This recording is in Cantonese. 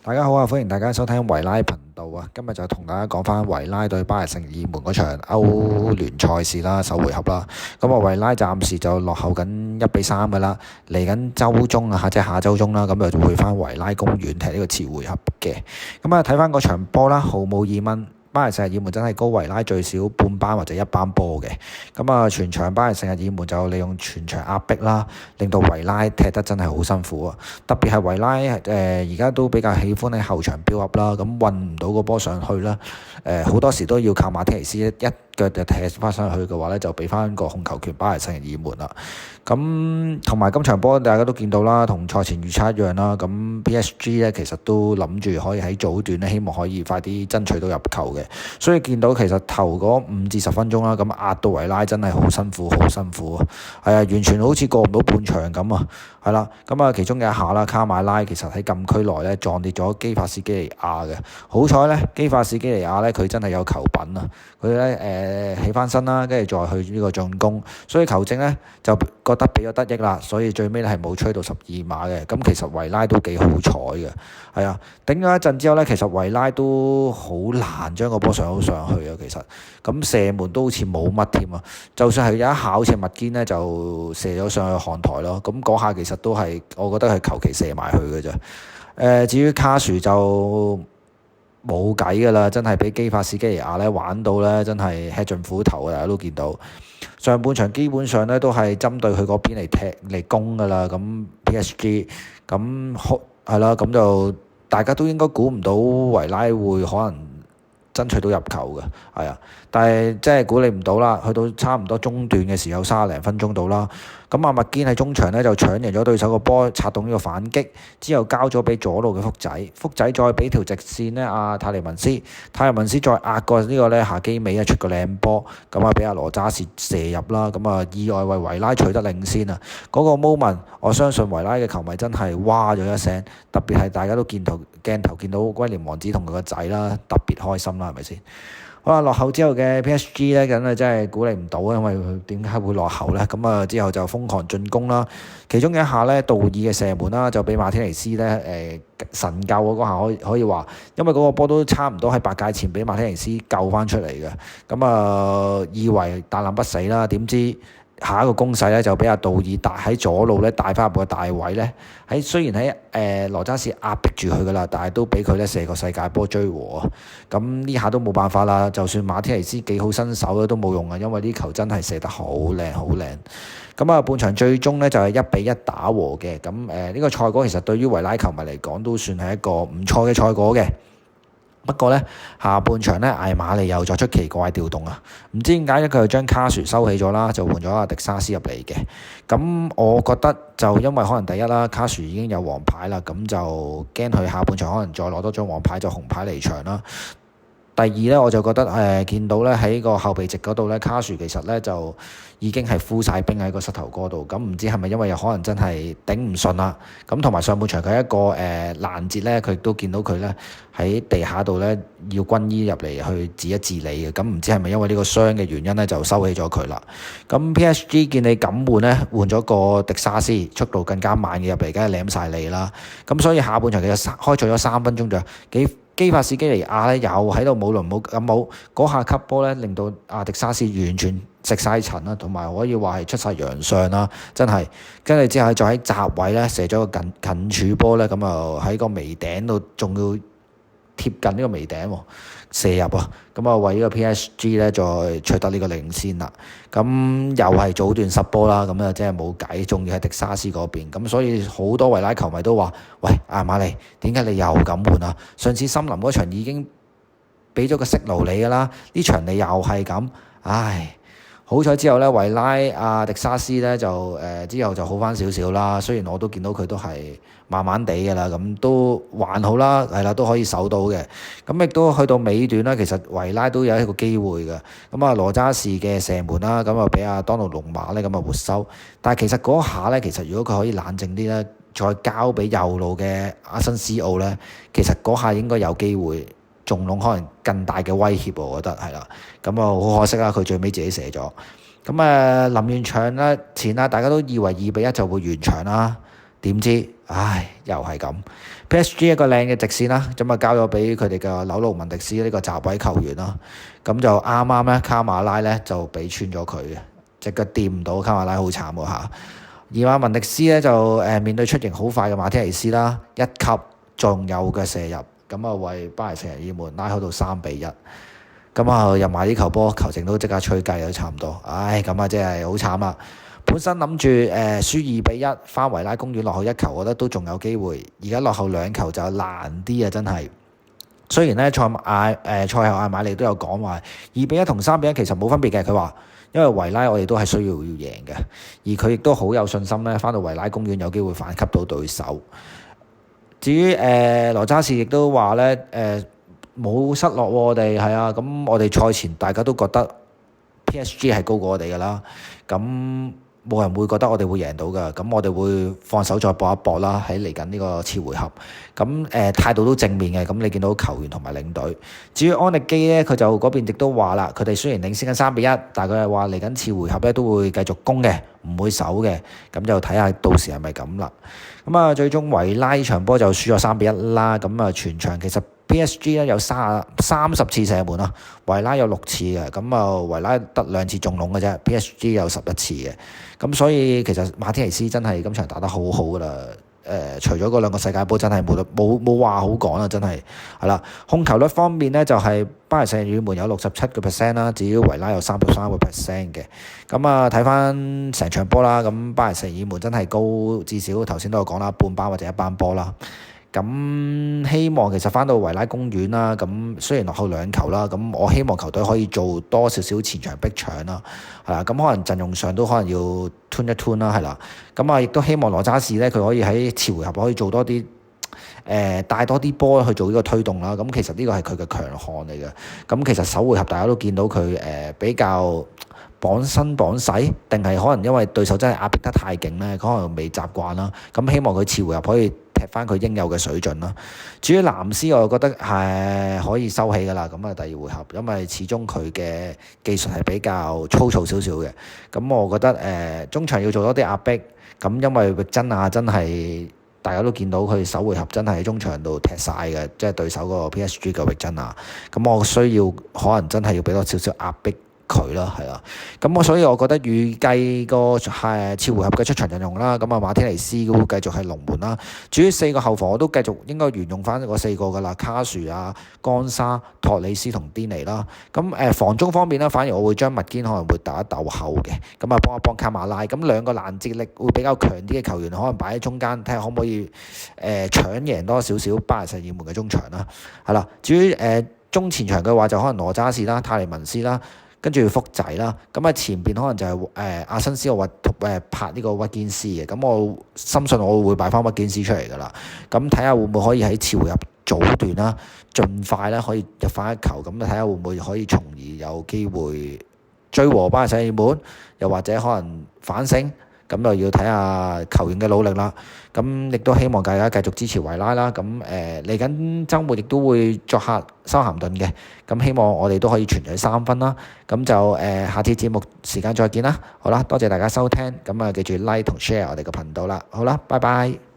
大家好啊！歡迎大家收聽維拉頻道啊！今日就同大家講翻維拉對巴黎聖日耳門嗰場歐聯賽事啦，首回合啦。咁啊，維拉暫時就落後緊1-3噶啦，嚟緊週中啊，即係下週中啦，咁就會翻維拉公園踢呢個次回合嘅。咁啊，睇翻嗰場波啦，毫無疑問，巴黎聖日耳門真係高維拉最少半班或者一班波嘅。咁啊，全場巴黎聖日耳門就利用全場壓迫啦，令到維拉踢得真係好辛苦啊！特別係維拉而家都比較喜歡喺後場標up啦，咁運唔到個波上去啦。好多時都要靠馬天尼斯一腳就踢翻上去嘅話咧，就俾翻個控球權巴黎聖日耳門啦。咁同埋今場波大家都見到啦，同賽前預測一樣啦。咁 PSG 咧其實都諗住可以喺早段咧，希望可以快啲爭取到入球嘅。所以見到其實頭嗰5至10分鐘啦，咁壓到維拉真係好辛苦，好辛苦啊！係啊，完全好似過唔到半場咁啊！係啦，咁啊其中嘅一下啦，卡馬拉其實喺禁區內咧撞跌咗基法士基尼亞嘅。好彩咧，基法士基尼亞咧佢真係有球品啊！佢咧起翻身啦，跟住再去呢個進攻，所以球證咧就覺得俾咗得益啦，所以最尾咧係冇吹到12碼嘅。咁其實維拉都幾好彩嘅，係啊，頂咗一陣之後咧，其實維拉都好難將個波上到上去啊。其實咁射門都好似冇乜添啊，就算係有一下好似麥堅咧就射咗上去看台咯。咁嗰下其實都係我覺得係求其射埋去嘅啫。至於卡殊就冇計㗎啦，真係俾基法士基尼亞咧玩到咧，真係吃盡苦頭啊！大家都見到上半場基本上咧都係針對佢嗰邊嚟踢嚟攻㗎啦。咁 PSG 咁係啦，咁就大家都應該估唔到維拉會可能爭取到入球嘅，係啊，但係即係估你唔到啦。去到差唔多中段嘅時候，30零分鐘到啦，咁阿麥堅喺中場咧就搶贏咗對手個波，策動呢個反擊，之後交咗俾左路嘅福仔，福仔再俾條直線呢，阿泰利文斯再壓過呢個咧夏基美出個靚波，咁啊俾阿羅渣士射入啦，咁啊意外為維拉取得領先啊！嗰個 moment 我相信維拉嘅球迷真係哇咗一聲，特別係大家都鏡頭見到威廉王子同佢個仔啦，特別開心啦，係咪先？好啦，落後之後嘅 PSG 咧，咁啊真係估你唔到啊，因為佢點解會落後咧？咁啊之後就瘋狂進攻啦，其中一下咧，道爾嘅射門啦，就俾馬天尼斯咧神救嗰下可以話，因為嗰個波都差唔多喺8屆前俾馬天尼斯救翻出嚟嘅，咁啊以為大難不死啦，點知下一個攻勢咧就俾阿道爾帶喺左路咧帶翻入個大位咧，雖然喺羅渣士壓迫住佢噶啦，但係都俾佢咧射個世界波追和啊！咁呢下都冇辦法啦，就算馬天尼斯幾好身手都冇用啊，因為呢球真係射得好靚好靚。咁啊，半場最終咧就係1-1打和嘅。咁呢個賽果其實對於維拉球迷嚟講都算係一個唔錯嘅賽果嘅。不過咧，下半場咧，艾馬利又作出奇怪調動啊！唔知點解咧，佢就將卡殊收起咗啦，就換咗阿迪沙斯入嚟嘅。咁我覺得就因為可能第一啦，卡殊已經有黃牌啦，咁就驚佢下半場可能再攞多張黃牌就紅牌離場啦。第二咧，我就覺得見到咧喺個後備席嗰度咧，卡殊其實咧就已經係敷晒冰喺個膝頭哥度，咁唔知係咪因為有可能真係頂唔順啦？咁同埋上半場佢一個攔截咧，佢亦都見到佢咧喺地下度咧要軍醫入嚟去治一治理嘅，咁唔知係咪因為呢個傷嘅原因咧就收起咗佢啦？咁 PSG 見你咁換咧，換咗個迪沙斯，速度更加慢嘅入嚟，梗係舐晒你啦！咁所以下半場其實開咗3分鐘就基法士基尼亞咧又喺度冇輪冇咁冇嗰下級波咧，令到阿迪沙斯完全食晒塵啦，同埋可以話係出晒洋相啦，真係跟住之後就喺閘位咧射咗個近柱波咧，咁啊喺個眉頂度仲要貼近呢個眉頂喎射入啊，咁啊為呢個 PSG 咧再取得呢個領先啦。咁又係早段失波啦，咁啊真係冇計，仲要喺迪沙斯嗰邊，咁所以好多維拉球迷都話：喂，艾馬利，點解你又咁換啊？上次森林嗰場已經俾咗個息路你㗎啦，呢場你又係咁，唉！好彩之後咧，維拉阿迪沙斯咧就之後就好翻少少啦。雖然我都見到佢都係慢慢地嘅啦，咁都還好啦，係啦，都可以守到嘅。咁亦都去到尾段啦，其實維拉都有一個機會嘅。咁啊羅渣士嘅射門啦，咁啊俾阿當奴龍馬咧咁啊活收。但係其實嗰下咧，其實如果佢可以冷靜啲咧，再交俾右路嘅阿新斯奧咧，其實嗰下應該有機會。中籠可能更大嘅威脅，我覺得係啦。咁啊，好可惜啦，佢最尾自己射咗。咁臨完場咧前啦，大家都以為2-1就會完場啦。點知唉，又係咁。PSG 一個靚嘅直線啦，咁啊交咗俾佢哋嘅紐魯文迪斯呢個閘位球員啦，咁就啱啱咧卡馬拉咧就俾穿咗佢嘅，隻腳掂唔到卡馬拉，好慘喎嚇。而馬文迪斯咧就面對出形好快嘅馬天尼斯啦，一級仲有嘅射入，咁啊為巴黎聖日耳門拉開到3-1。咁啊入埋呢球波，球證都即刻吹雞都差唔多。唉，咁啊真係好慘啦！本身諗住輸2-1翻維拉公園落後一球，我覺得都仲有機會。而家落後2球就難啲啊！真係。雖然咧賽後艾馬利都有講話2-1同3-1其實冇分別嘅，佢話因為維拉我哋都係需要贏嘅，而佢亦都好有信心咧，翻到維拉公園有機會反擊到對手。至於羅渣士亦都話咧冇失落喎，我哋係啊，咁我哋賽前大家都覺得 PSG 係高過我哋㗎啦，咁冇人會覺得我哋會贏到㗎，咁我哋會放手再搏一搏啦，喺嚟緊呢個次回合，咁態度都正面嘅，咁你見到球員同埋領隊。至於安力基咧，佢就嗰邊亦都話啦，佢哋雖然領先緊3-1，但係佢係話嚟緊次回合咧都會繼續攻嘅，唔會守嘅，咁就睇下到時係咪咁啦。咁啊，最終維拉呢場波就輸咗3-1啦，咁啊全場其實PSG 咧有30次射門啊，維拉有6次嘅，咁啊維拉得2次中籠嘅啫 ，PSG 有11次嘅，咁所以其實馬天尼斯真係今場打得好好噶啦，除咗嗰2個世界盃真係冇話好講啦，真係係啦。控球率方面咧就係巴黎聖日耳門有67%啦，至於維拉有33%嘅，咁啊睇翻成場波啦，咁巴黎聖日耳門真係高，至少頭先都有講啦，半班或者一班波啦。咁希望其實翻到維拉公園啦，咁雖然落後2球啦，咁我希望球隊可以做多少少前場逼搶啦，係啦，咁可能陣容上都可能要 tune 一 tune 啦，係啦，咁啊亦都希望羅渣士咧佢可以喺次回合可以做多啲帶多啲波去做呢個推動啦，咁其實呢個係佢嘅強項嚟嘅，咁其實首回合大家都見到佢比較綁身綁勢，定係可能因為對手真係壓迫得太勁咧，可能未習慣啦，咁希望佢次回合可以踢翻佢應有嘅水準啦。至於藍斯，我覺得係可以收起㗎啦。咁啊，第2回合，因為始終佢嘅技術係比較粗糙少少嘅。咁我覺得中場要做多啲壓迫。咁因為域真啊，真係大家都見到佢首回合真係喺中場度踢晒嘅，即係對手個 PSG 嘅域真啊。咁我需要可能真係要俾多少少壓迫佢啦，係啦，咁所以我覺得預計個次回合嘅出場陣容啦，咁啊馬天尼斯會繼續係龍門啦。至於4個後防我都繼續應該沿用翻嗰4個噶啦，卡殊啊、干沙、托里斯同甸尼啦。咁防中方面咧，反而我會將麥堅可能會鬥一鬥後嘅，咁啊幫一幫卡馬拉。咁2個攔截力會比較強啲嘅球員，可能擺喺中間，睇下可唔可以搶贏多少少巴黎聖日耳門嘅中場啦。係啦，至於中前場嘅話，就可能羅渣士啦、泰利文斯啦。跟住福仔啦，咁啊前邊可能就係阿新斯我話拍呢個屈堅斯嘅，咁我深信我會擺翻屈堅斯出嚟噶啦，咁睇下會唔會可以喺次回合早段啦，盡快咧可以入翻一球，咁睇下會唔會可以從而有機會追和巴黎聖日耳門，又或者可能反勝。咁就要睇下球員嘅努力啦，咁亦都希望大家繼續支持維拉啦。咁嚟緊週末亦都會作客修咸頓嘅，咁希望我哋都可以全取3分啦。咁就下次節目時間再見啦。好啦，多謝大家收聽，咁啊記住 like 同 share 我哋嘅頻道啦。好啦，拜拜。